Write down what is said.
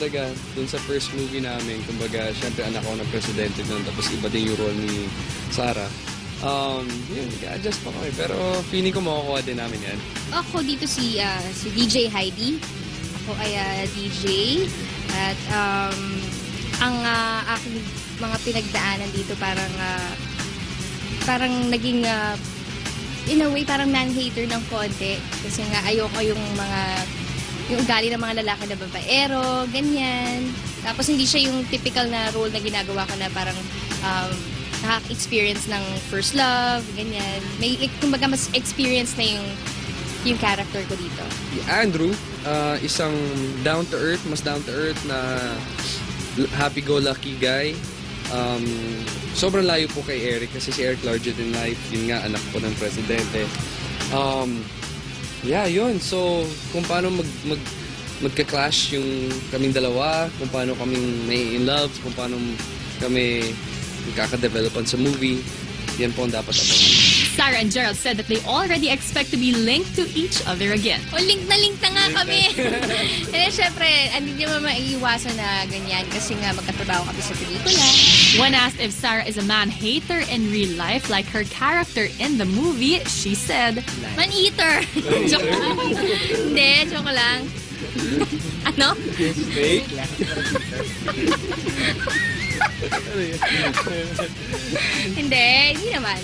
talaga dun sa first movie namin. Kumbaga, syempre anak ko ng presidente nun, tapos iba din yung role ni Sarah. Yun, nag-adjust pa kami. Pero feeling ko makukuha din namin yan. Ako dito si DJ Heidi. Ako ay DJ. At ang aking mga pinagdaanan dito parang naging in a way parang man-hater ng konti. Kasi nga ayoko yung ugali ng mga lalaki na babaero, ganyan. Tapos hindi siya yung typical na role na ginagawa ko na parang nakaka-experience ng first love, ganyan. May, kumbaga, mas experience na yung character ko dito. Andrew, isang down-to-earth, mas down-to-earth na happy-go-lucky guy. Sobrang layo po kay Eric kasi si Eric larger than life. Yun nga, anak po ng presidente. Yeah, yun. So, kung paano magka-clash yung kaming dalawa, kung paano kaming may in love, kung paano kami magkaka-developan sa movie, yan po ang dapat abangan. Sarah and Gerald said that they already expect to be linked to each other again. O, link na nga kami. Eh, syempre, hindi naman maiiwasan na ganyan kasi nga magkatrabaho kami sa pelikula. When asked if Sarah is a man-hater in real life like her character in the movie, she said, Man-eater! Joke lang. Hindi, joke lang. Ano? Fake? Hindi naman.